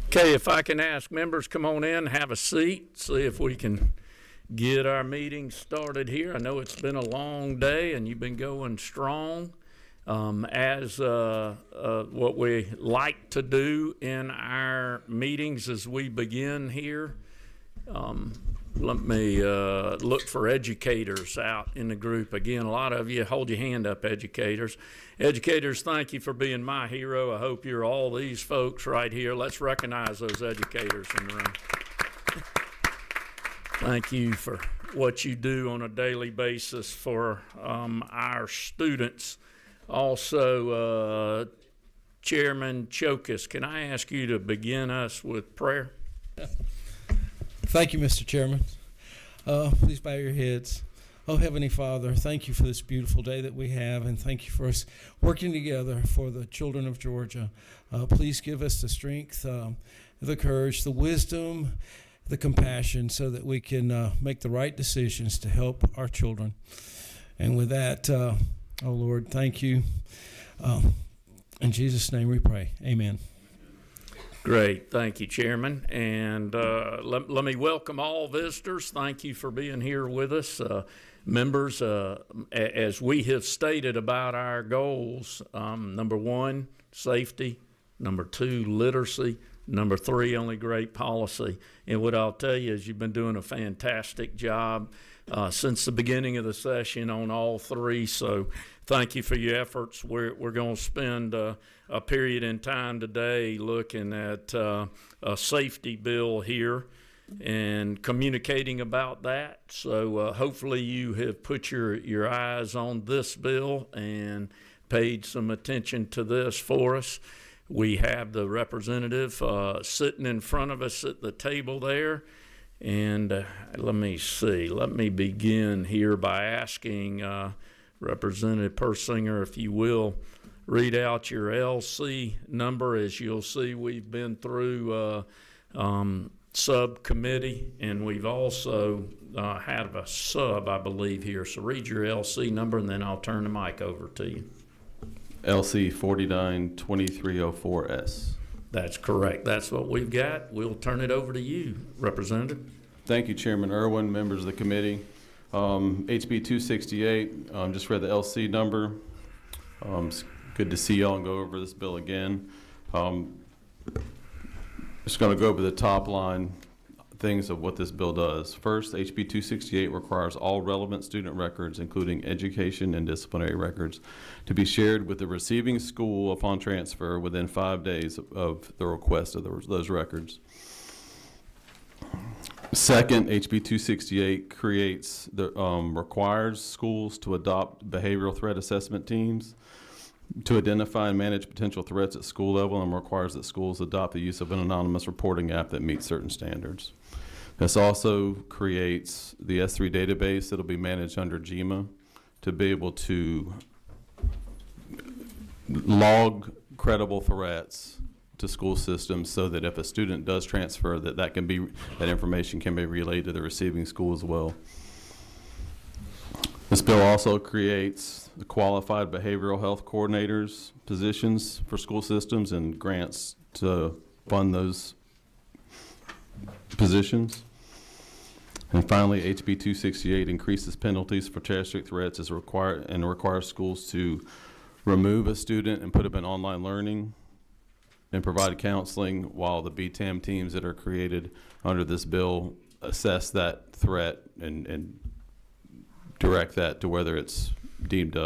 Okay, if I can ask members, come on in, have a seat, see if we can get our meeting started here. I know it's been a long day and you've been going strong. As what we like to do in our meetings as we begin here, let me look for educators out in the group. Again, a lot of you, hold your hand up, educators. Educators, thank you for being my hero. I hope you're all these folks right here. Let's recognize those educators in the room. Thank you for what you do on a daily basis for our students. Also, Chairman Chokus, can I ask you to begin us with prayer? Thank you, Mr. Chairman. Please bow your heads. Oh, Heavenly Father, thank you for this beautiful day that we have, and thank you for us working together for the children of Georgia. Please give us the strength, the courage, the wisdom, the compassion, so that we can make the right decisions to help our children. And with that, oh Lord, thank you. In Jesus' name we pray. Amen. Great. Thank you, Chairman. And let me welcome all visitors. Thank you for being here with us. Members, as we have stated about our goals, number one, safety. Number two, literacy. Number three, only great policy. And what I'll tell you is you've been doing a fantastic job since the beginning of the session on all three. So thank you for your efforts. We're going to spend a period in time today looking at a safety bill here and communicating about that. So hopefully you have put your eyes on this bill and paid some attention to this for us. We have the representative sitting in front of us at the table there. And let me see. Let me begin here by asking Representative Persinger, if you will, read out your LC number. As you'll see, we've been through subcommittee, and we've also had a sub, I believe, here. So read your LC number, and then I'll turn the mic over to you. LC 492304S. That's correct. That's what we've got. We'll turn it over to you, Representative. Thank you, Chairman Irwin, members of the committee. HB 268, just read the LC number. It's good to see y'all and go over this bill again. Just going to go over the top line things of what this bill does. First, HB 268 requires all relevant student records, including education and disciplinary records, to be shared with the receiving school upon transfer within 5 days of the request of those records. Second, HB 268 requires schools to adopt behavioral threat assessment teams to identify and manage potential threats at school level, and requires that schools adopt the use of an anonymous reporting app that meets certain standards. This also creates the S3 database that will be managed under GMA to be able to log credible threats to school systems, so that if a student does transfer, that information can be relayed to the receiving school as well. This bill also creates the qualified behavioral health coordinators positions for school systems and grants to fund those positions. And finally, HB 268 increases penalties for terroristic threats as required, and requires schools to remove a student and put them in online learning and provide counseling, while the BTAM teams that are created under this bill assess that threat and direct that to whether it's deemed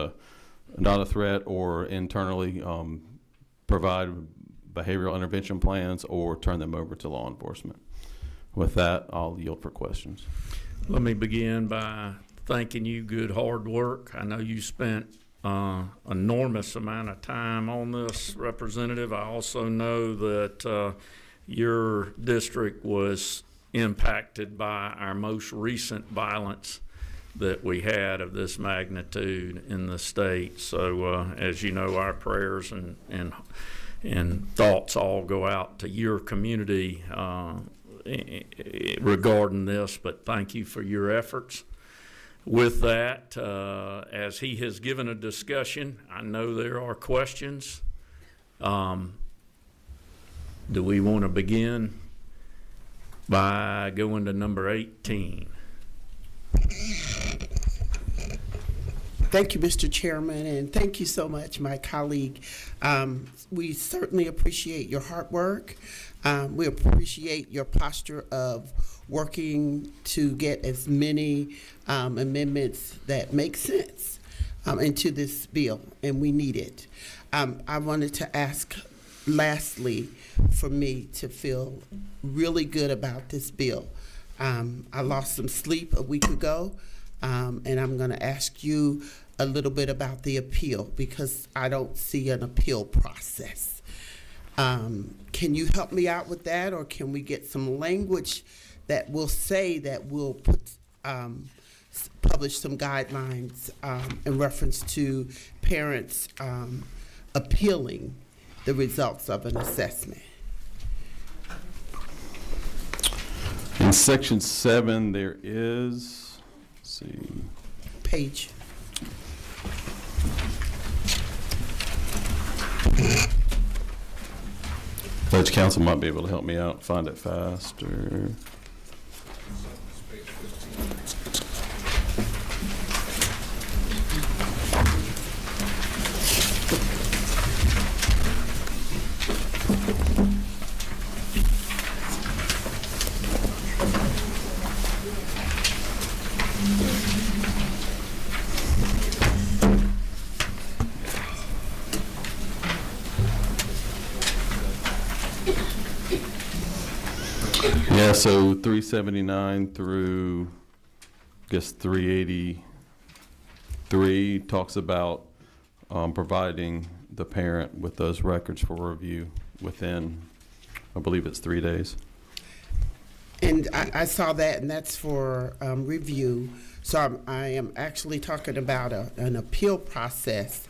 not a threat, or internally provide behavioral intervention plans or turn them over to law enforcement. With that, I'll yield for questions. Let me begin by thanking you. Good hard work. I know you spent enormous amount of time on this, Representative. I also know that your district was impacted by our most recent violence that we had of this magnitude in the state. So as you know, our prayers and thoughts all go out to your community regarding this, but thank you for your efforts. With that, as he has given a discussion, I know there are questions. Do we want to begin by going to number 18? Thank you, Mr. Chairman, and thank you so much, my colleague. We certainly appreciate your hard work. We appreciate your posture of working to get as many amendments that make sense into this bill, and we need it. I wanted to ask, lastly, for me to feel really good about this bill. I lost some sleep a week ago, and I'm going to ask you a little bit about the appeal because I don't see an appeal process. Can you help me out with that, or can we get some language that will say that we'll put publish some guidelines in reference to parents appealing the results of an assessment? In section 7, there is, let's see, Page. Judge Council might be able to help me out, find it faster. Yeah, so 379 through, I guess, 383 talks about providing the parent with those records for review within, I believe it's 3 days. And I saw that, and that's for review. So I am actually talking about an appeal process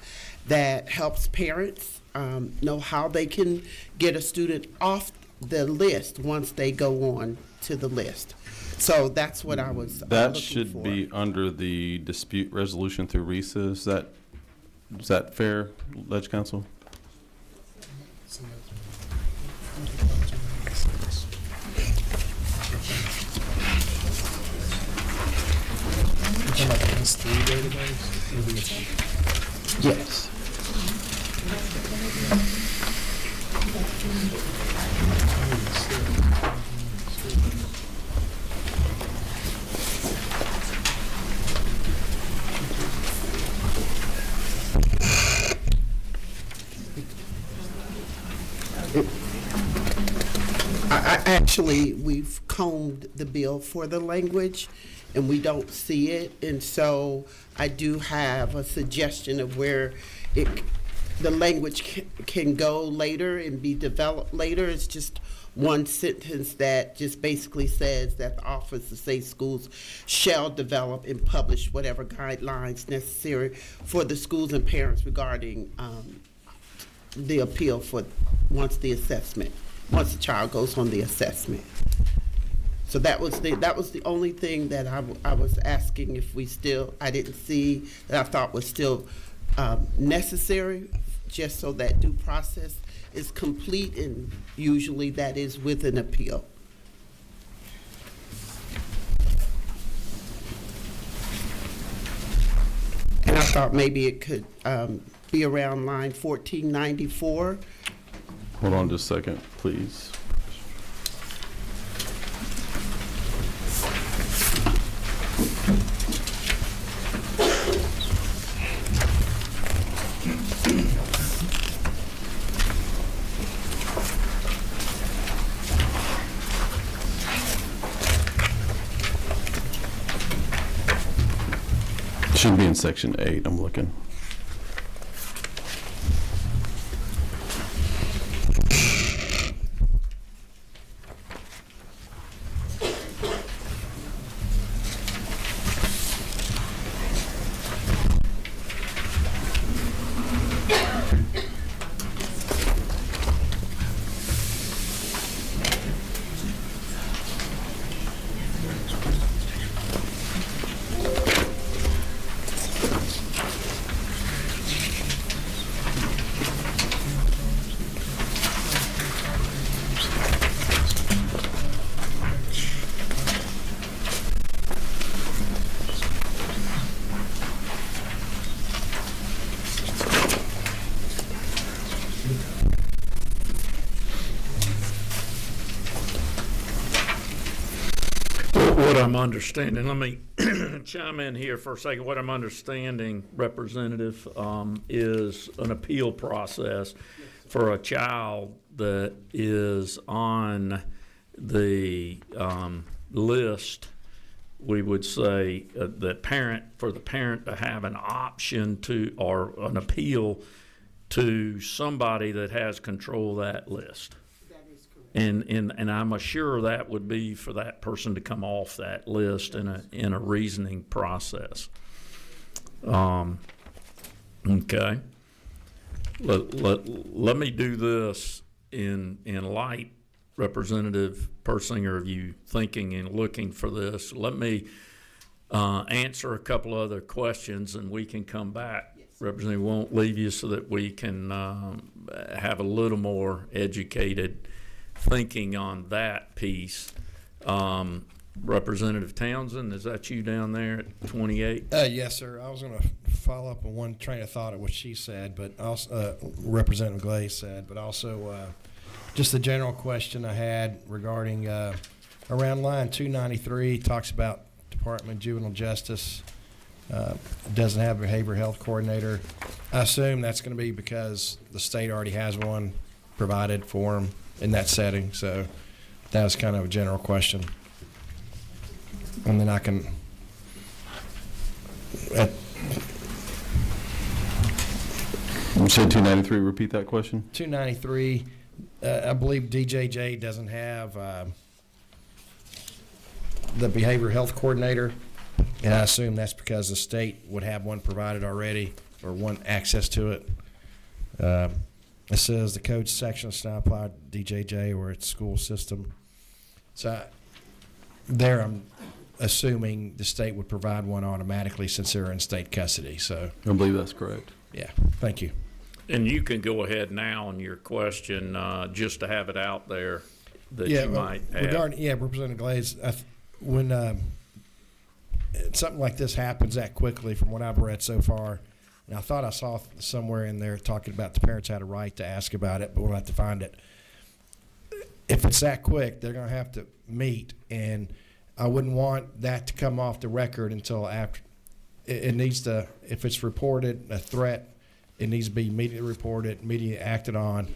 that helps parents know how they can get a student off the list once they go on to the list. So that's what I was That looking should for. be under the dispute resolution through RESA. Is that fair, Ledge Council? Yes. Actually, we've combed the bill for the language, and we don't see it. And so I do have a suggestion of where the language can go later and be developed later. It's just one sentence that just basically says that the Office of Safe Schools shall develop and publish whatever guidelines necessary for the schools and parents regarding the appeal for once the child goes on the assessment. So that was the only thing that I was asking if I didn't see that I thought was still necessary, just so that due process is complete, and usually that is with an appeal. And I thought maybe it could be around line 1494. Hold on just a second, please. Should be in section 8, I'm looking. What I'm understanding, let me chime in here for a second. What I'm understanding, Representative, is an appeal process for a child that is on the list. We would say the parent to have an option to, or an appeal to somebody that has control of that list. And I'm sure that would be for that person to come off that list in a reasoning process. Okay. Let me do this in light, Representative Persinger, of you thinking and looking for this. Let me answer a couple other questions, and we can come back. Yes. Representative, won't leave you so that we can have a little more educated thinking on that piece. Representative Townsend, is that you down there at 28? Yes, sir. I was going to follow up on one train of thought of what she said, but also Representative Glaze said, but also just the general question I had regarding around line 293 talks about Department of Juvenile Justice doesn't have a behavioral health coordinator. I assume that's going to be because the state already has one provided for them in that setting. So that was kind of a general question. And then I can You said 293, repeat that question? 293, I believe DJJ doesn't have the behavioral health coordinator, and I assume that's because the state would have one provided already or one access to it. It says the code section does not apply to DJJ or its school system. So there I'm assuming the state would provide one automatically since they're in state custody. So I believe that's correct. yeah, thank you. And you can go ahead now on your question, just to have it out there that you might have. Regarding, Representative Glaze, when something like this happens that quickly, from what I've read so far, and I thought I saw somewhere in there talking about the parents had a right to ask about it, but we'll have to find it. If it's that quick, they're going to have to meet, and I wouldn't want that to come off the record until after. It needs to, if it's reported, a threat, it needs to be immediately reported, immediately acted on,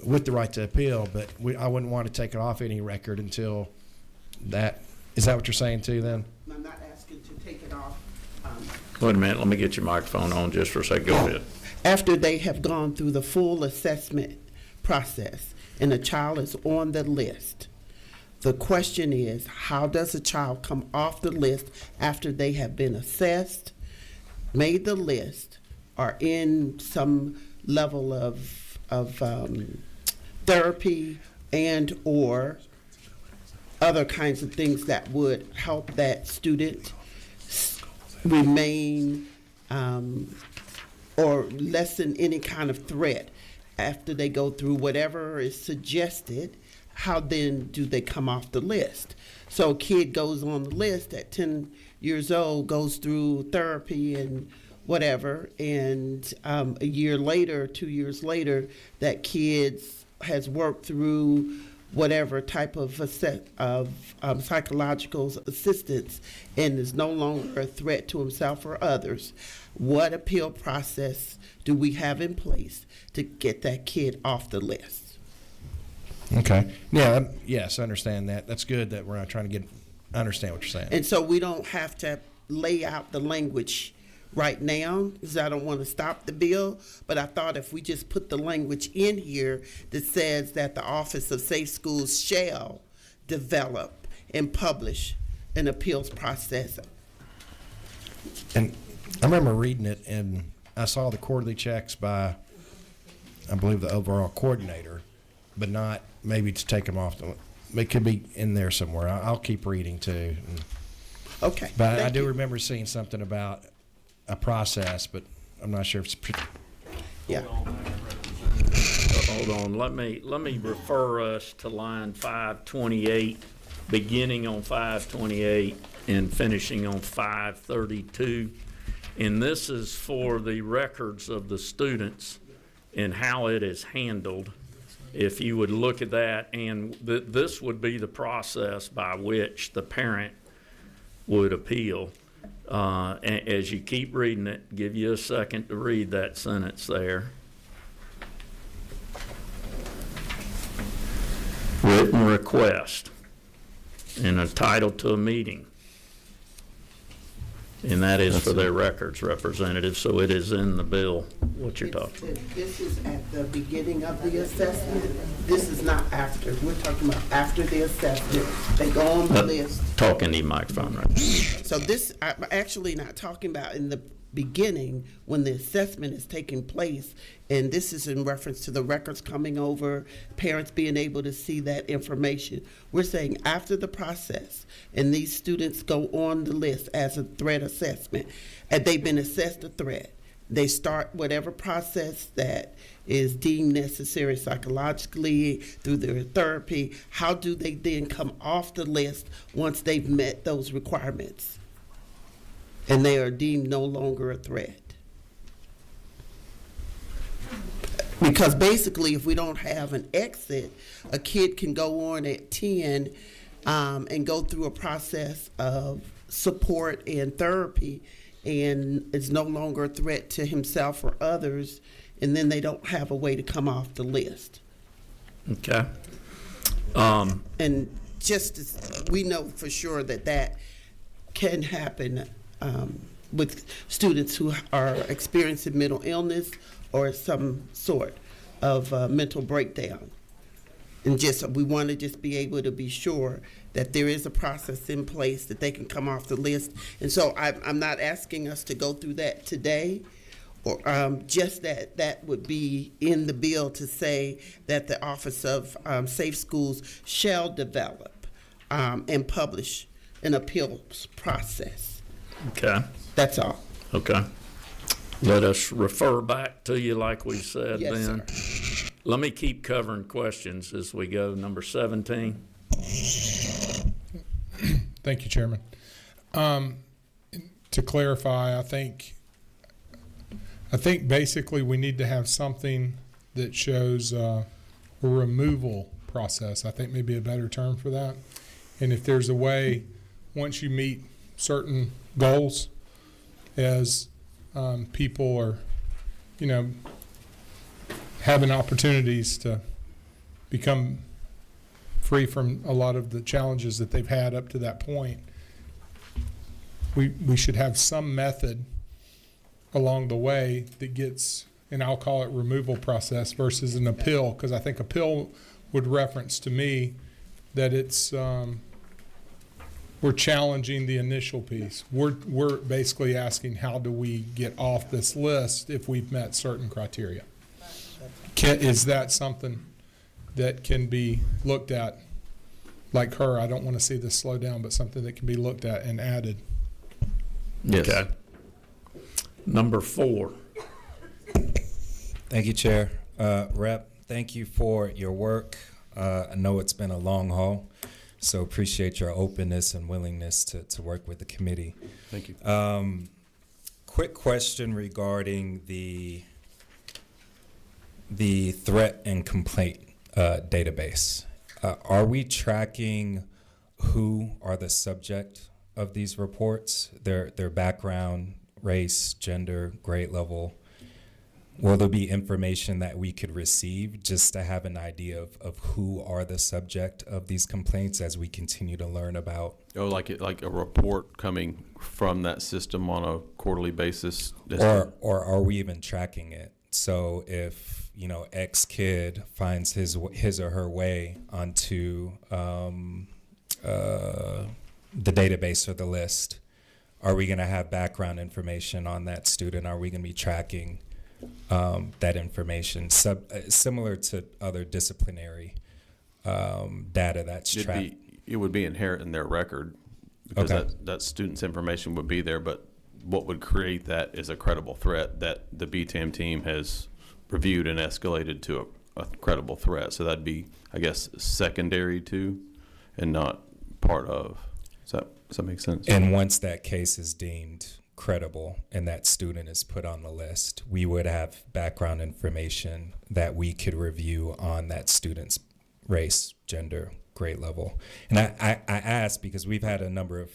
with the right to appeal, but I wouldn't want to take it off any record until that. Is that what you're saying too then? I'm not asking to take it off. Wait a minute, let me get your microphone on just for a second. Go ahead. After they have gone through the full assessment process and a child is on the list, the question is, how does a child come off the list after they have been assessed, made the list, are in some level of therapy and or other kinds of things that would help that student remain or lessen any kind of threat after they go through whatever is suggested. How then do they come off the list? So a kid goes on the list at 10 years old, goes through therapy and whatever, and a year later, 2 years later, that kid has worked through whatever type of psychological assistance and is no longer a threat to himself or others. What appeal process do we have in place to get that kid off the list? Okay. Yeah. Yes, I understand that. That's good that we're not trying to I understand what you're saying. And so we don't have to lay out the language right now, because I don't want to stop the bill, but I thought if we just put the language in here that says that the Office of Safe Schools shall develop and publish an appeals process. And I remember reading it, and I saw the quarterly checks by, I believe, the overall coordinator, but not maybe to take them off. It could be in there somewhere. I'll keep reading too. Okay. But I do remember seeing something about a process, but I'm not sure if it's. Yeah. Hold on. Let me refer us to line 528, beginning on 528 and finishing on 532. And this is for the records of the students and how it is handled. If you would look at that, and this would be the process by which the parent would appeal. As you keep reading it, give you a second to read that sentence there. Written request and entitled to a meeting. And that is for their records representative, so it is in the bill, what you're talking about. This is at the beginning of the assessment. This is not after. We're talking about after the assessment. They go on the list. Talking to your microphone right now. So this, I'm actually not talking about in the beginning when the assessment is taking place. And this is in reference to the records coming over, parents being able to see that information. We're saying after the process, and these students go on the list as a threat assessment, and they've been assessed a threat. They start whatever process that is deemed necessary psychologically through their therapy. How do they then come off the list once they've met those requirements and they are deemed no longer a threat? Because basically, if we don't have an exit, a kid can go on at 10 and go through a process of support and therapy, and is no longer a threat to himself or others, and then they don't have a way to come off the list. Okay. And just as we know for sure that that can happen with students who are experiencing mental illness or some sort of mental breakdown. And just we want to just be able to be sure that there is a process in place that they can come off the list. And so I'm not asking us to go through that today, or just that would be in the bill to say that the Office of Safe Schools shall develop and publish an appeals process. Okay. That's all. Okay. Let us refer back to you like we said Yes, then. sir. Let me keep covering questions as we go. Number 17. Thank you, Chairman. To clarify, I think basically we need to have something that shows a removal process. I think maybe a better term for that. And if there's a way, once you meet certain goals, as people are, having opportunities to become free from a lot of the challenges that they've had up to that point, we should have some method along the way that gets, and I'll call it removal process versus an appeal, because I think appeal would reference to me that it's we're challenging the initial piece. We're basically asking, how do we get off this list if we've met certain criteria? Is that something that can be looked at, like her, I don't want to see this slow down, but something that can be looked at and added? Yes. Okay. Number 4. Thank you, Chair. Rep, thank you for your work. I know it's been a long haul, so appreciate your openness and willingness to work with the committee. Thank you. Quick question regarding the threat and complaint database. Are we tracking who are the subject of these reports, their background, race, gender, grade level? Will there be information that we could receive just to have an idea of who are the subject of these complaints as we continue to learn about? Oh, like a report coming from that system on a quarterly basis? Or are we even tracking it? So if, X kid finds his or her way onto the database or the list, are we going to have background information on that student? Are we going to be tracking that information, similar to other disciplinary data that's tracked? It would be inherent in their record, because Okay. that student's information would be there, but what would create that is a credible threat that the BTAM team has reviewed and escalated to a credible threat. So that'd be, I guess, secondary to and not part of. Does that make sense? And once that case is deemed credible and that student is put on the list, we would have background information that we could review on that student's race, gender, grade level. And I ask because we've had a number of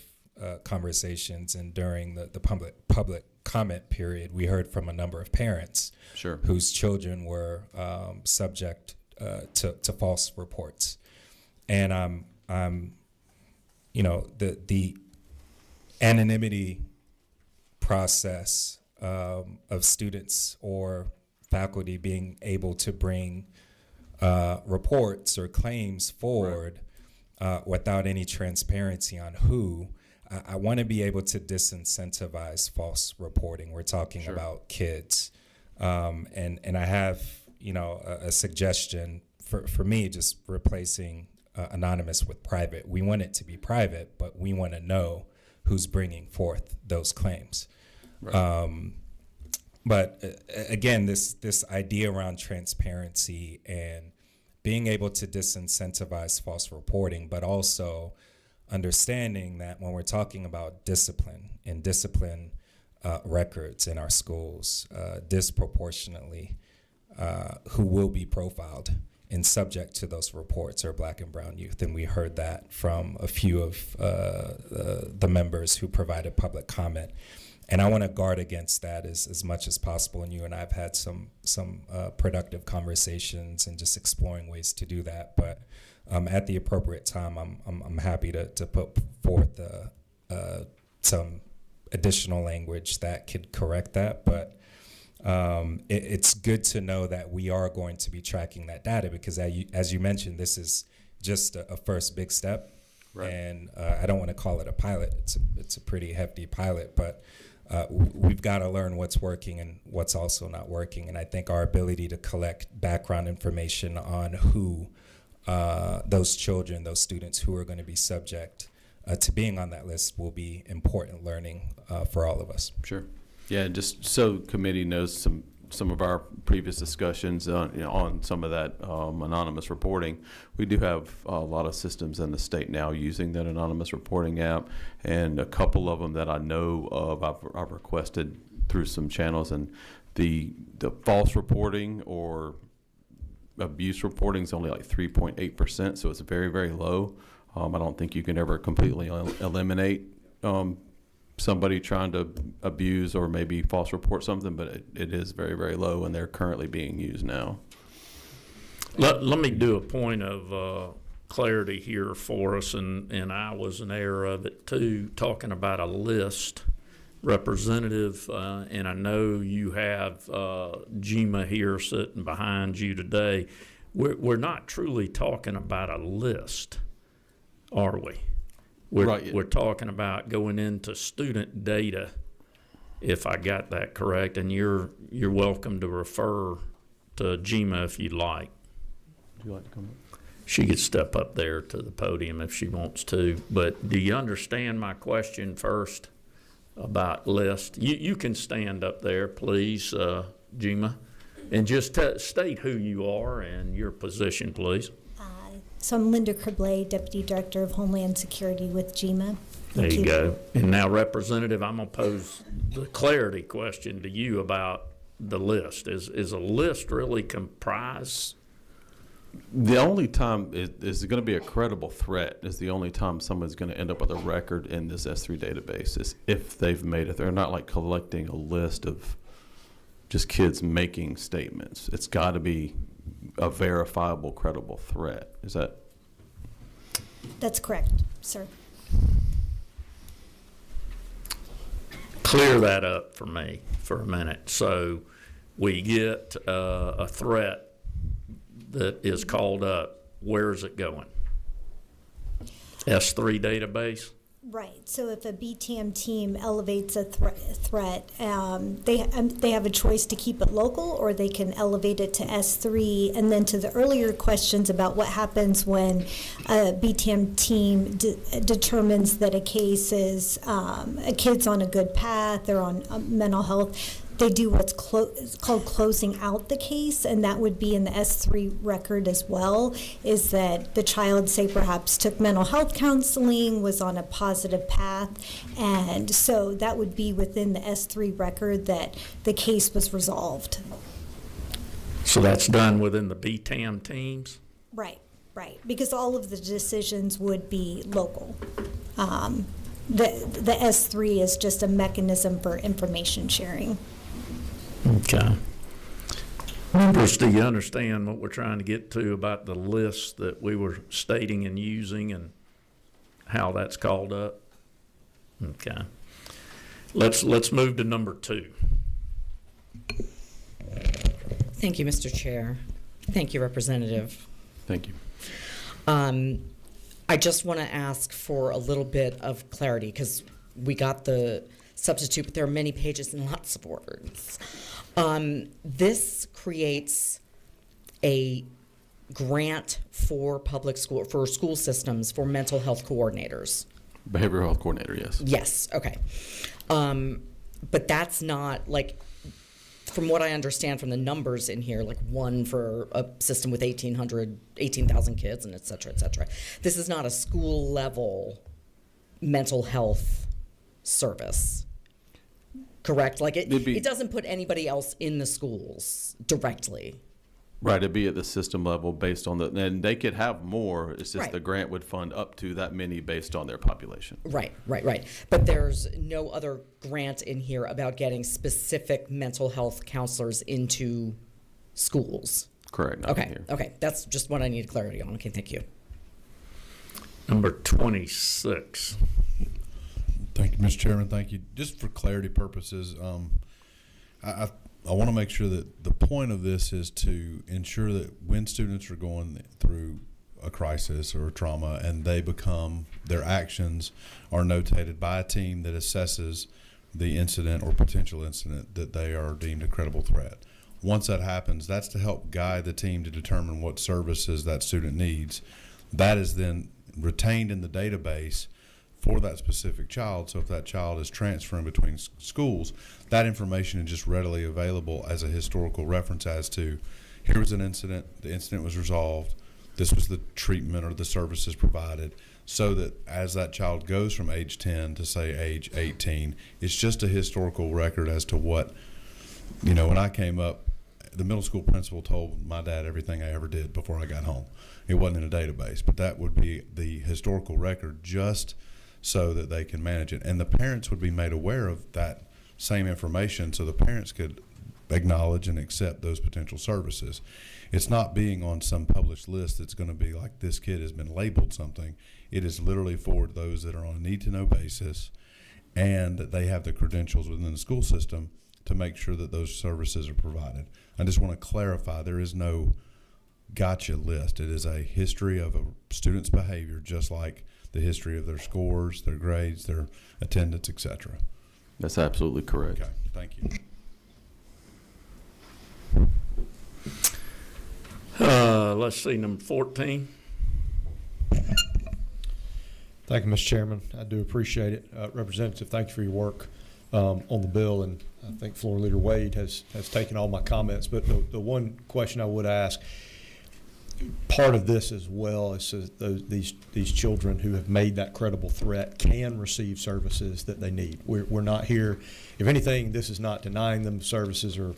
conversations and during the public comment period, we heard from a number of parents Sure. whose children were subject to false reports. And I'm the anonymity process of students or faculty being able to bring reports or claims forward without any transparency on who. I want to be able to disincentivize false reporting. We're talking Sure. about kids. And I have, a suggestion for me, just replacing anonymous with private. We want it to be private, but we want to know who's bringing forth those claims. Right. But again, this idea around transparency and being able to disincentivize false reporting, but also understanding that when we're talking about discipline and discipline records in our schools, disproportionately who will be profiled and subject to those reports are Black and brown youth. And we heard that from a few of the members who provided public comment. And I want to guard against that as much as possible. And you and I have had some productive conversations and just exploring ways to do that. But at the appropriate time, I'm happy to put forth some additional language that could correct that. But it's good to know that we are going to be tracking that data because, as you mentioned, this is just a first big step. Right. And I don't want to call it a pilot. It's a pretty hefty pilot, but we've got to learn what's working and what's also not working. And I think our ability to collect background information on who those children, those students who are going to be subject to being on that list will be important learning for all of us. Sure. Yeah, just so committee knows some of our previous discussions on some of that anonymous reporting. We do have a lot of systems in the state now using that anonymous reporting app, and a couple of them that I know of I've requested through some channels, and the false reporting or abuse reporting is only like 3.8%, so it's very, very low. I don't think you can ever completely eliminate somebody trying to abuse or maybe false report something, but it is very, very low, and they're currently being used now. Let me do a point of clarity here for us, and I was an heir of it too, talking about a list representative, and I know you have Gima here sitting behind you today. We're not truly talking about a list, are we? We're talking about going into student data, if I got that correct, and you're welcome to refer to Gima if you'd like. Would you like to come up? She could step up there to the podium if she wants to. But do you understand my question first about list? You can stand up there, please, Gima, and just state who you are and your position, please. So I'm Linda Criblay, Deputy Director of Homeland Security with GMA. There you go. And now, Representative, I'm going to pose the clarity question to you about the list. Is a list really comprised? The only time is going to be a credible threat is the only time someone's going to end up with a record in this S3 database is if they've made it. They're not like collecting a list of just kids making statements. It's got to be a verifiable, credible threat. Is that? That's correct, sir. Clear that up for me for a minute. So we get a threat that is called up. Where is it going? S3 database? Right. So if a BTM team elevates a threat, they have a choice to keep it local, or they can elevate it to S3. And then to the earlier questions about what happens when a BTM team determines that a case is a kid's on a good path or on mental health, they do what's called closing out the case, and that would be in the S3 record as well, is that the child, say, perhaps took mental health counseling, was on a positive path, and so that would be within the S3 record that the case was resolved. So that's done within the BTAM teams? Right, because all of the decisions would be local. the S3 is just a mechanism for information sharing. Okay. Members, do you understand what we're trying to get to about the list that we were stating and using and how that's called up? Okay. Let's move to number 2. Thank you, Mr. Chair. Thank you, Representative. Thank you. I just want to ask for a little bit of clarity because we got the substitute, but there are many pages and lots of words. This creates a grant for for school systems for mental health coordinators. Behavioral health coordinator, yes. Yes, okay. But that's not like, from what I understand from the numbers in here, like one for a system with 18,000 kids and et cetera, et cetera. This is not a school level mental health service, correct? Like it doesn't put anybody else in the schools directly. Right, it'd be at the system level based on and they could have more, it's just Right. the grant would fund up to that many based on their population. Right. But there's no other grant in here about getting specific mental health counselors into schools. Correct. not in here. Okay. That's just what I need clarity on. Okay, thank you. Number 26. Thank you, Mr. Chairman. Thank you. Just for clarity purposes, I want to make sure that the point of this is to ensure that when students are going through a crisis or a trauma and their actions are notated by a team that assesses the incident or potential incident that they are deemed a credible threat. Once that happens, that's to help guide the team to determine what services that student needs. That is then retained in the database for that specific child. So if that child is transferring between schools, that information is just readily available as a historical reference as to, here was an incident, the incident was resolved, this was the treatment or the services provided, so that as that child goes from age 10 to say age 18, it's just a historical record as to what, when I came up, the middle school principal told my dad everything I ever did before I got home. It wasn't in a database, but that would be the historical record just so that they can manage it. And the parents would be made aware of that same information so the parents could acknowledge and accept those potential services. It's not being on some published list that's going to be like this kid has been labeled something. It is literally for those that are on a need-to-know basis and they have the credentials within the school system to make sure that those services are provided. I just want to clarify, there is no gotcha list. It is a history of a student's behavior, just like the history of their scores, their grades, their attendance, etc. That's absolutely correct. Okay, thank you. Let's see, number 14. Thank you, Mr. Chairman. I do appreciate it. Representative, thank you for your work on the bill, and I think Floor Leader Wade has taken all my comments. But the one question I would ask, part of this as well is these children who have made that credible threat can receive services that they need. We're not here, if anything, this is not denying them services or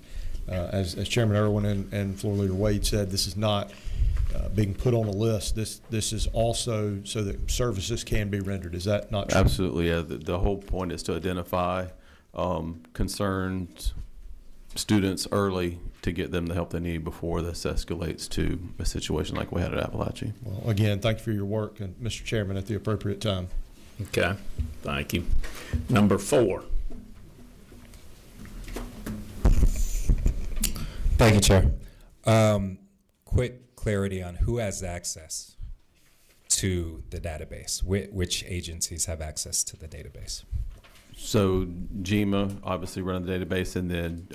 as Chairman Irwin and Floor Leader Wade said, this is not being put on a list. This is also so that services can be rendered. Is that not true? Absolutely, yeah. The whole point is to identify concerned students early to get them the help they need before this escalates to a situation like we had at Appalachia. Well, again, thank you for your work, and Mr. Chairman, at the appropriate time. Okay, thank you. Number 4. Thank you, Chair. Quick clarity on who has access to the database. Which agencies have access to the database? So GMA obviously running the database, and then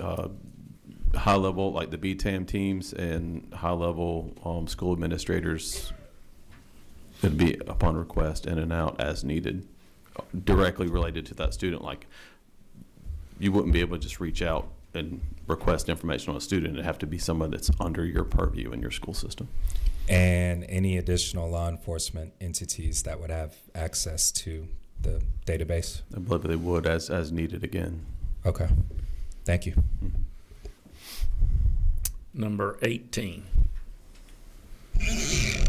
high level, like the BTAM teams and high level school administrators, it'd be upon request, in and out as needed, directly related to that student. Like, you wouldn't be able to just reach out and request information on a student. It'd have to be someone that's under your purview in your school system. And any additional law enforcement entities that would have access to the database? I believe they would as needed again. Okay, thank you. Number 18.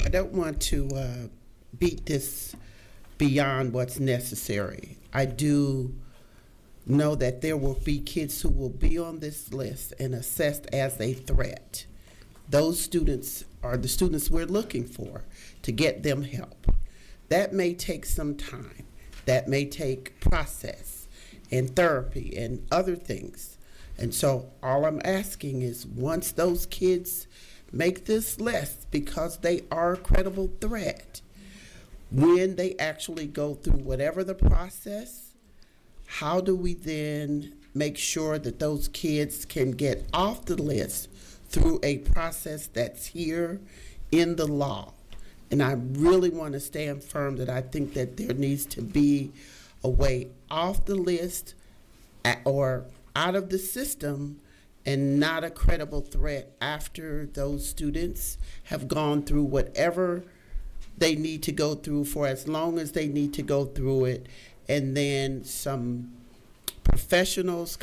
I don't want to beat this beyond what's necessary. I do know that there will be kids who will be on this list and assessed as a threat. Those students are the students we're looking for to get them help. That may take some time. That may take process and therapy and other things. And so all I'm asking is once those kids make this list because they are a credible threat, when they actually go through whatever the process, how do we then make sure that those kids can get off the list through a process that's here in the law? And I really want to stand firm that I think that there needs to be a way off the list or out of the system and not a credible threat after those students have gone through whatever they need to go through for as long as they need to go through it, and then some professionals,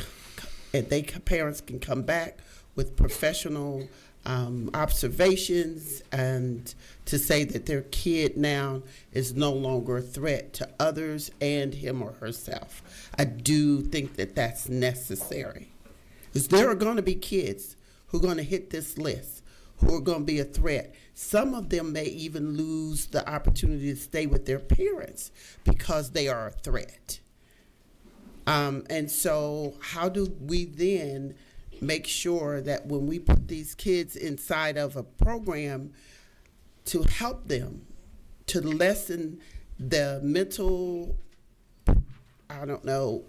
and parents can come back with professional observations and to say that their kid now is no longer a threat to others and him or herself. I do think that that's necessary. Because there are going to be kids who are going to hit this list, who are going to be a threat. Some of them may even lose the opportunity to stay with their parents because they are a threat. And so how do we then make sure that when we put these kids inside of a program to help them, to lessen the mental,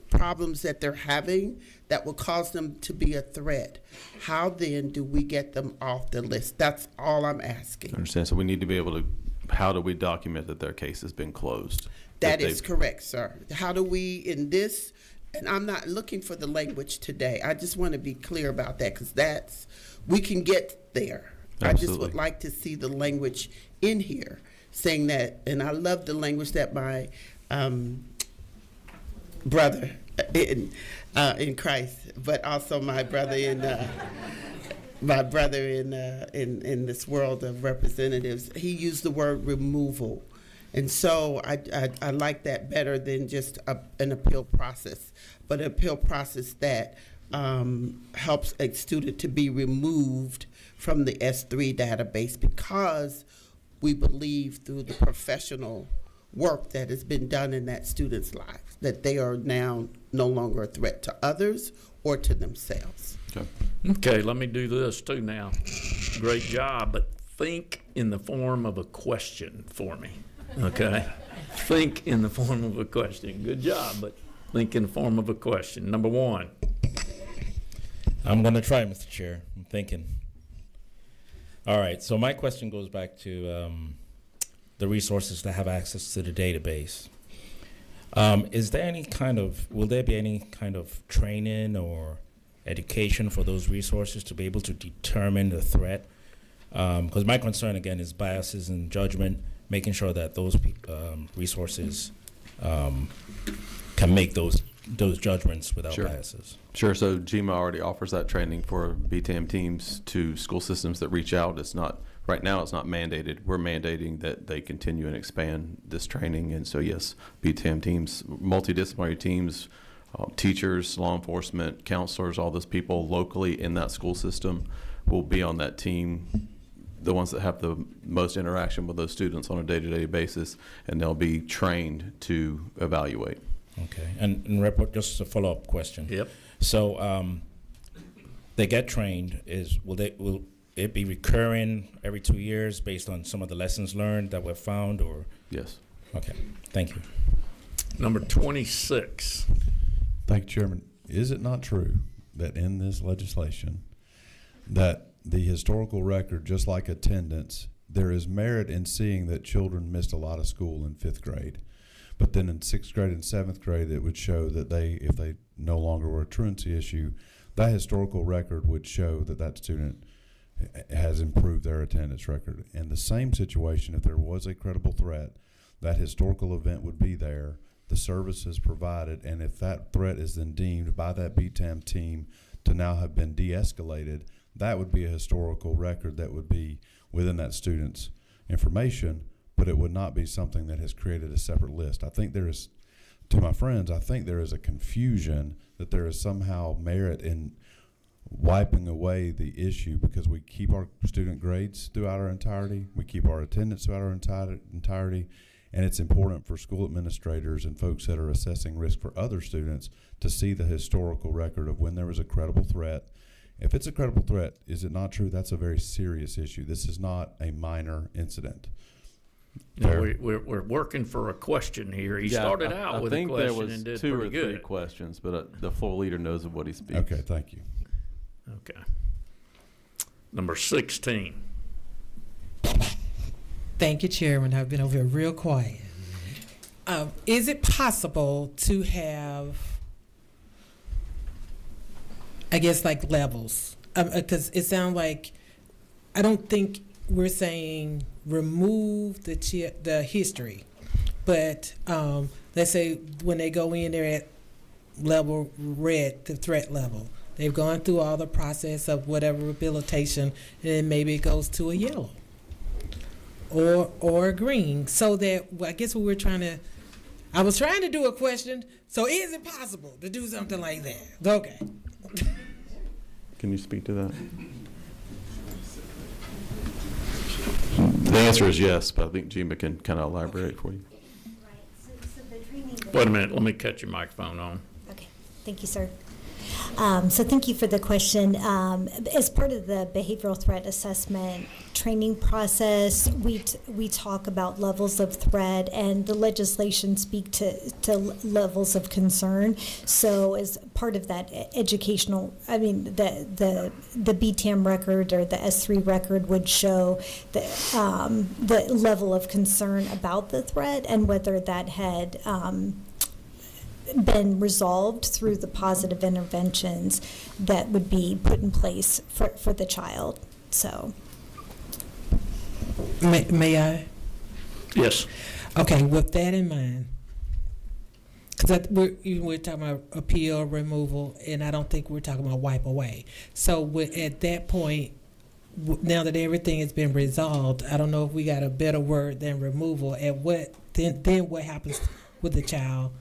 problems that they're having that will cause them to be a threat, how then do we get them off the list? That's all I'm asking. I understand. So we need to be able to, how do we document that their case has been closed? That is correct, sir. How do we, in this, and I'm not looking for the language today. I just want to be clear about that because we can get there. Absolutely. I just would like to see the language in here saying that, and I love the language that my brother in Christ, but also my brother in this world of representatives, he used the word removal. And so I like that better than just an appeal process, but an appeal process that helps a student to be removed from the S3 database because we believe through the professional work that has been done in that student's life that they are now no longer a threat to others or to themselves. Okay, let me do this too now. Great job, but think in the form of a question for me. Okay? Think in the form of a question. Good job, but think in the form of a question. Number one. I'm going to try, Mr. Chair. I'm thinking. All right, so my question goes back to the resources to have access to the database. Will there be any kind of training or education for those resources to be able to determine the threat? Because my concern, again, is biases and judgment, making sure that those resources can make those judgments without biases. Sure. So GMA already offers that training for BTAM teams to school systems that reach out. It's not, right now it's not mandated. We're mandating that they continue and expand this training. And so yes, BTAM teams, multidisciplinary teams, teachers, law enforcement, counselors, all those people locally in that school system will be on that team, the ones that have the most interaction with those students on a day-to-day basis, and they'll be trained to evaluate. Okay, and Rep, just a follow-up question. Yep. So they get trained. Will it be recurring every 2 years based on some of the lessons learned that were found, or? Yes. Okay, thank you. Number 26. Thank you, Chairman. Is it not true that in this legislation that the historical record, just like attendance, there is merit in seeing that children missed a lot of school in 5th grade, but then in 6th grade and 7th grade it would show that if they no longer were a truancy issue, that historical record would show that that student has improved their attendance record. In the same situation, if there was a credible threat, that historical event would be there, the services provided, and if that threat is then deemed by that BTAM team to now have been de-escalated, that would be a historical record that would be within that student's information. but it would not be something that has created a separate list. I think there is, to my friends, I think there is a confusion that there is somehow merit in wiping away the issue because we keep our student grades throughout our entirety, we keep our attendance throughout our entirety, and it's important for school administrators and folks that are assessing risk for other students to see the historical record of when there was a credible threat. If it's a credible threat, is it not true? That's a very serious issue. This is not a minor incident. No, we're working for a question here. He started out with a question and did two pretty or three good. questions, but the floor leader knows of what he speaks. Okay, thank you. Okay. Number 16. Thank you, Chairman. I've been over here real quiet. Is it possible to have, I guess, like levels? Because it sounds like, I don't think we're saying remove the history, but let's say when they go in, they're at level red, the threat level. They've gone through all the process of whatever rehabilitation, and then maybe it goes to a yellow or a green. So that, well, I guess what we're trying to, I was trying to do a question. So is it possible to do something like that? Okay. Can you speak to that? The answer is yes, but I think Gima can kind of elaborate for you. Right. So the training. Wait a minute. Let me cut your microphone on. Okay. Thank you, sir. So thank you for the question. As part of the behavioral threat assessment training process, we talk about levels of threat, and the legislation speak to levels of concern. So as part of that educational, I mean, the BTAM record or the S3 record would show the level of concern about the threat and whether that had been resolved through the positive interventions that would be put in place for the child. So, May I? Yes. Okay, with that in mind, because we're talking about appeal, removal, and I don't think we're talking about wipe away. So at that point, now that everything has been resolved, I don't know if we got a better word than removal. And then what happens with the child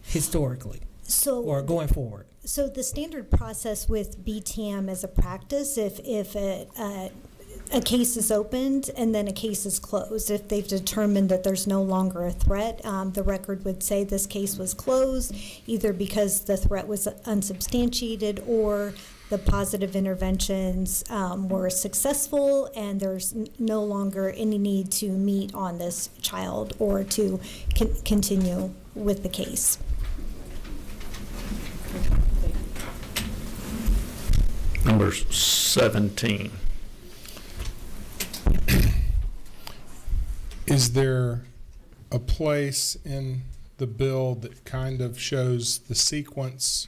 historically or going forward? So the standard process with BTAM as a practice, if a case is opened and then a case is closed, if they've determined that there's no longer a threat, the record would say this case was closed, either because the threat was unsubstantiated or the positive interventions were successful and there's no longer any need to meet on this child or to continue with the case. Number 17. Is there a place in the bill that kind of shows the sequence?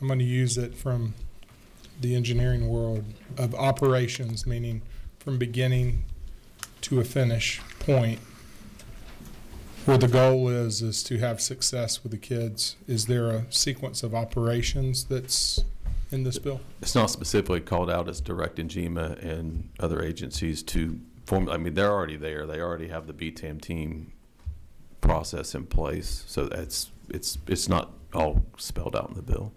I'm going to use it from the engineering world of operations, meaning from beginning to a finish point, where the goal is to have success with the kids. Is there a sequence of operations that's in this bill? It's not specifically called out as directing GMA and other agencies to form. I mean, they're already there. They already have the BTAM team process in place, so it's not all spelled out in the bill.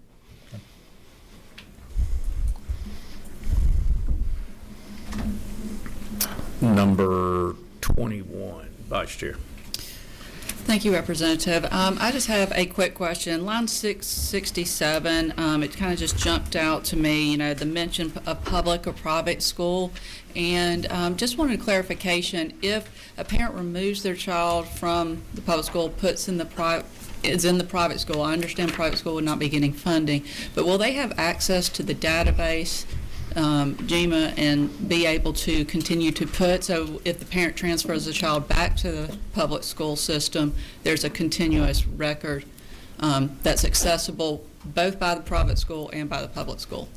Number 21, Vice Chair. Thank you, Representative. I just have a quick question. Line 667, it kind of just jumped out to me, the mention of public or private school. And just wanted clarification. If a parent removes their child from the public school, is in the private school, I understand private school would not be getting funding, but will they have access to the database, GMA, and be able to continue to put, so if the parent transfers the child back to the public school system, there's a continuous record that's accessible both by the private school and by the public school?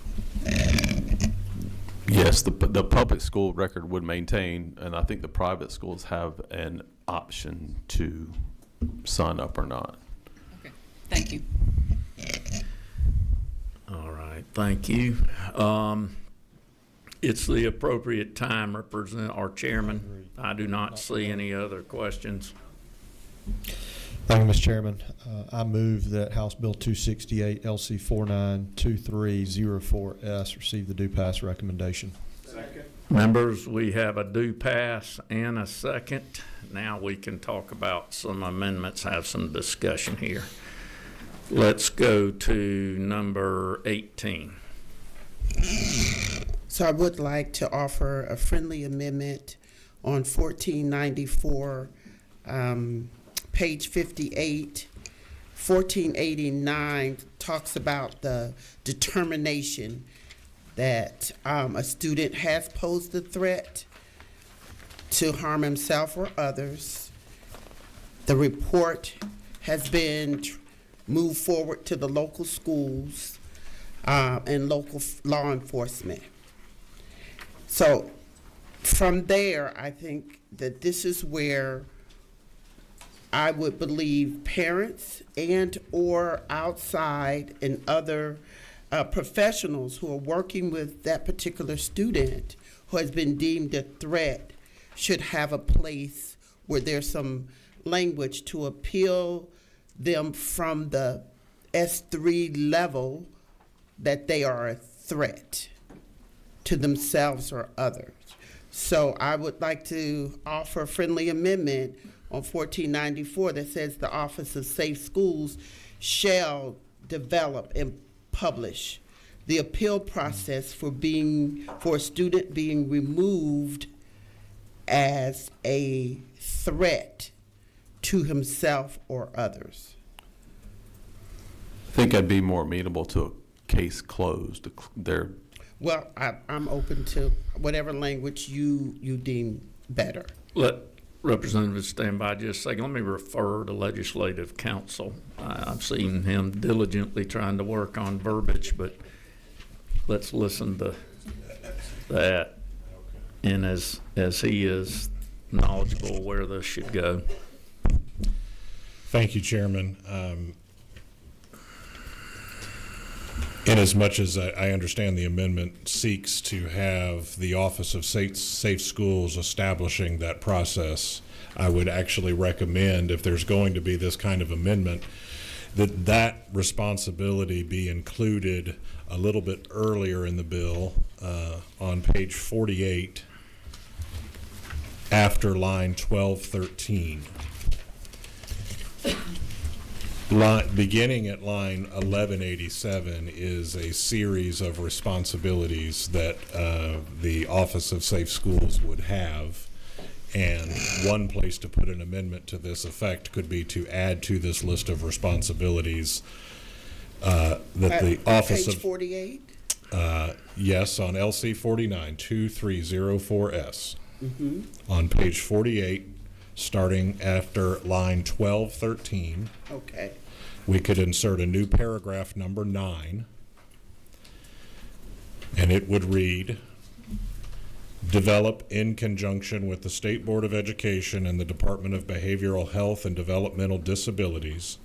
Yes, the public school record would maintain, and I think the private schools have an option to sign up or not. Okay, thank you. All right, thank you. It's the appropriate time, our chairman. I do not see any other questions. Thank you, Mr. Chairman. I move that House Bill 268 LC 492304S receive the due pass recommendation. Members, we have a due pass and a second. Now we can talk about some amendments, have some discussion here. Let's go to number 18. So I would like to offer a friendly amendment on 1494, page 58. 1489 talks about the determination that a student has posed a threat to harm himself or others. The report has been moved forward to the local schools and local law enforcement. So from there, I think that this is where I would believe parents and or outside and other professionals who are working with that particular student who has been deemed a threat should have a place where there's some language to appeal them from the S3 level that they are a threat to themselves or others. So I would like to offer a friendly amendment on 1494 that says the Office of Safe Schools shall develop and publish the appeal process for a student being removed as a threat to himself or others. I think I'd be more amenable to a case closed. Well, I'm open to whatever language you deem better. Let Representative stand by just a second. Let me refer to Legislative Counsel. I've seen him diligently trying to work on verbiage, but let's listen to that. And as he is knowledgeable where this should go. Thank you, Chairman. Inasmuch as I understand the amendment seeks to have the Office of Safe Schools establishing that process, I would actually recommend, if there's going to be this kind of amendment, that responsibility be included a little bit earlier in the bill on page 48 after line 1213. Beginning at line 1187 is a series of responsibilities that the Office of Safe Schools would have, and one place to put an amendment to this effect could be to add to this list of responsibilities that the Office page of 48? Yes, on LC 49 2304S. Mm-hmm. On page 48, starting after line 1213. Okay. We could insert a new paragraph number 9, and it would read, develop in conjunction with the State Board of Education and the Department of Behavioral Health and Developmental Disabilities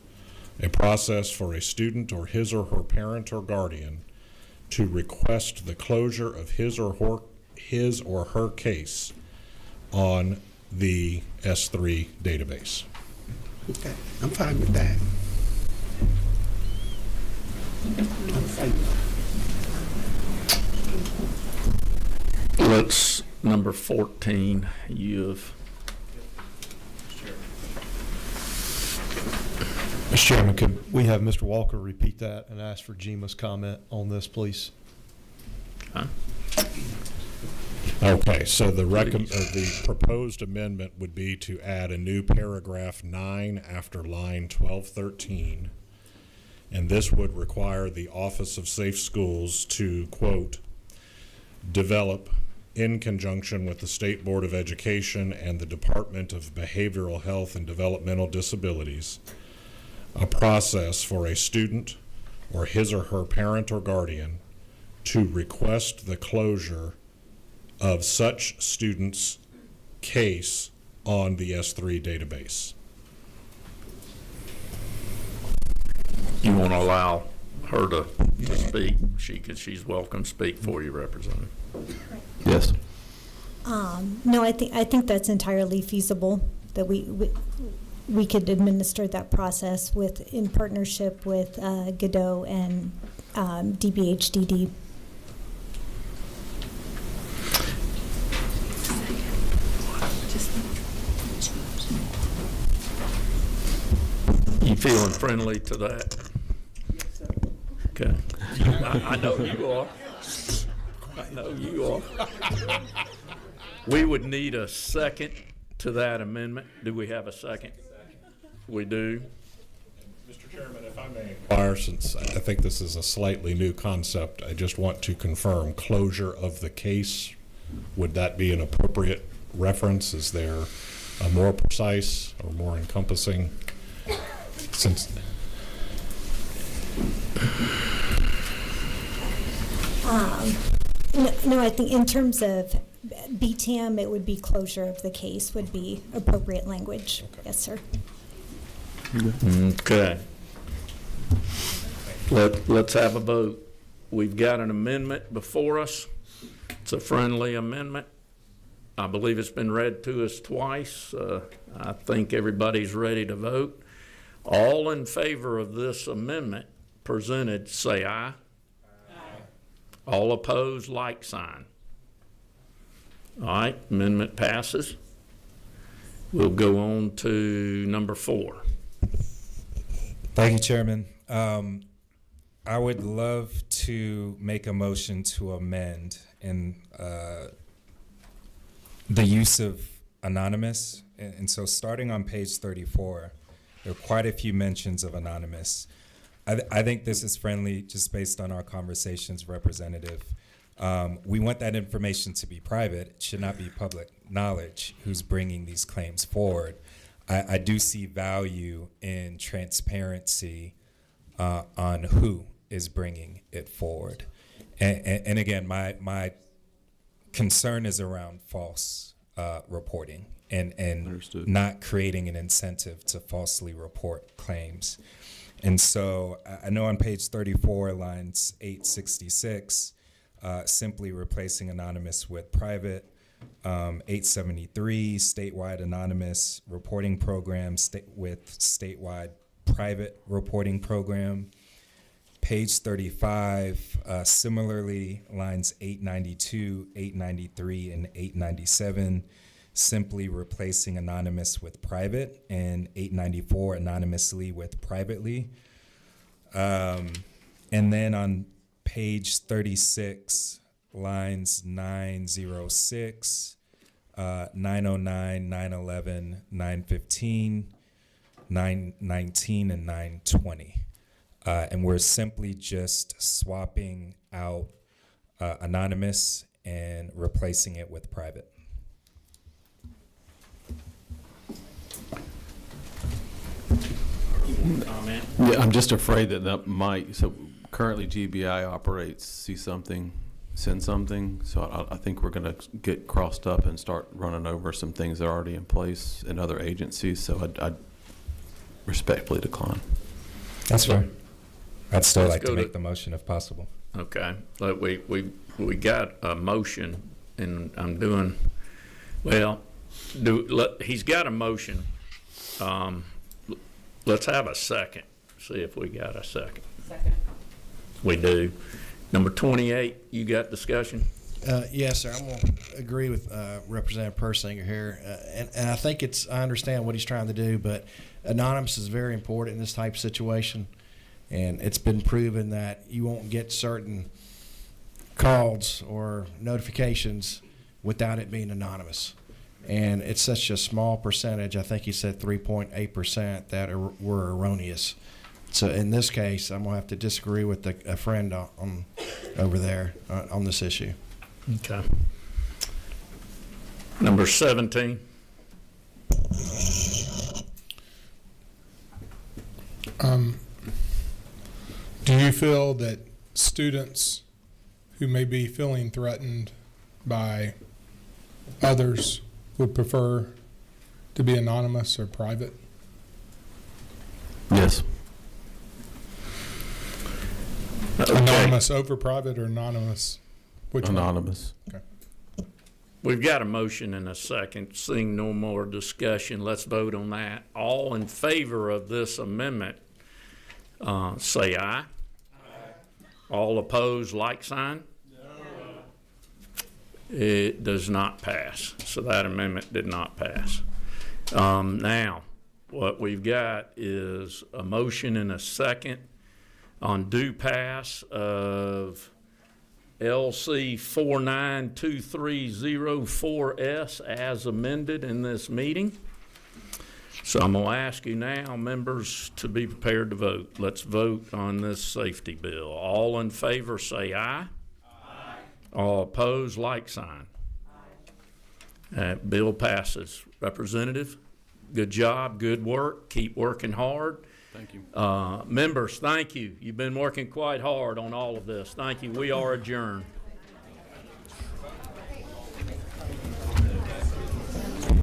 a process for a student or his or her parent or guardian to request the closure of his or her case on the S3 database. Okay, I'm fine with that. Let's, number 14, you've. Mr. Chairman, could we have Mr. Walker repeat that and ask for Jima's comment on this, please? Huh? Okay, so the proposed amendment would be to add a new paragraph 9 after line 1213, and this would require the Office of Safe Schools to, quote, develop in conjunction with the State Board of Education and the Department of Behavioral Health and Developmental Disabilities a process for a student or his or her parent or guardian to request the closure of such student's case on the S3 database. You want to allow her to speak? She's welcome to speak for you, Representative. Yes. No, I think that's entirely feasible, that we could administer that process in partnership with Godot and DBHDD. You feeling friendly to that? Yes, sir. Okay. I know you are. I know you are. We would need a second to that amendment. Do we have a second? We do. Mr. Chairman, if I may inquire, since I think this is a slightly new concept, I just want to confirm closure of the case. Would that be an appropriate reference? Is there a more precise or more encompassing? Since No, I think in terms of BTM, it would be closure of the case would be appropriate language. Okay. Yes, sir. Okay. Let's have a vote. We've got an amendment before us. It's a friendly amendment. I believe it's been read to us twice. I think everybody's ready to vote. All in favor of this amendment presented, say aye. Aye. All opposed, like sign. All right, amendment passes. We'll go on to number 4. Thank you, Chairman. I would love to make a motion to amend in the use of anonymous. And so starting on page 34, there are quite a few mentions of anonymous. I think this is friendly just based on our conversations, Representative. We want that information to be private. It should not be public knowledge who's bringing these claims forward. I do see value in transparency on who is bringing it forward. And again, my concern is around false reporting and Understood. not creating an incentive to falsely report claims. And so I know on page 34, lines 866, simply replacing anonymous with private. 873, statewide anonymous reporting program with statewide private reporting program. Page 35, similarly, lines 892, 893, and 897, simply replacing anonymous with private, and 894, anonymously with privately. And then on page 36, lines 906, 909, 911, 915, 919, and 920. And we're simply just swapping out anonymous and replacing it with private. Comment? Yeah, I'm just afraid that might, so currently GBI operates see something, send something. So I think we're going to get crossed up and start running over some things that are already in place in other agencies. So I'd respectfully decline. That's fair. I'd still Let's like to go make to- the motion if possible. Okay, but we got a motion, and I'm doing, well, he's got a motion. Let's have a second, see if we got a second. Second. We do. Number 28, you got discussion? Yes, sir. I'm going to agree with Representative Persinger here. And I think I understand what he's trying to do, but anonymous is very important in this type of situation. And it's been proven that you won't get certain calls or notifications without it being anonymous. And it's such a small percentage, I think he said 3.8%, that were erroneous. So in this case, I'm going to have to disagree with a friend over there on this issue. Okay. Number 17. Do you feel that students who may be feeling threatened by others would prefer to be anonymous or private? Yes. Okay. Anonymous over private or anonymous? Which one? Anonymous. Okay. We've got a motion and a second. Seeing no more discussion, let's vote on that. All in favor of this amendment, say aye. Aye. All opposed, like sign? No. It does not pass. So that amendment did not pass. Now, what we've got is a motion and a second on due pass of LC 492304S as amended in this meeting. So I'm going to ask you now, members, to be prepared to vote. Let's vote on this safety bill. All in favor say aye. Aye. All opposed, like sign. Aye. That bill passes. Representative, good job, good work. Keep working hard. Thank you. Members, thank you. You've been working quite hard on all of this. Thank you. We are adjourned.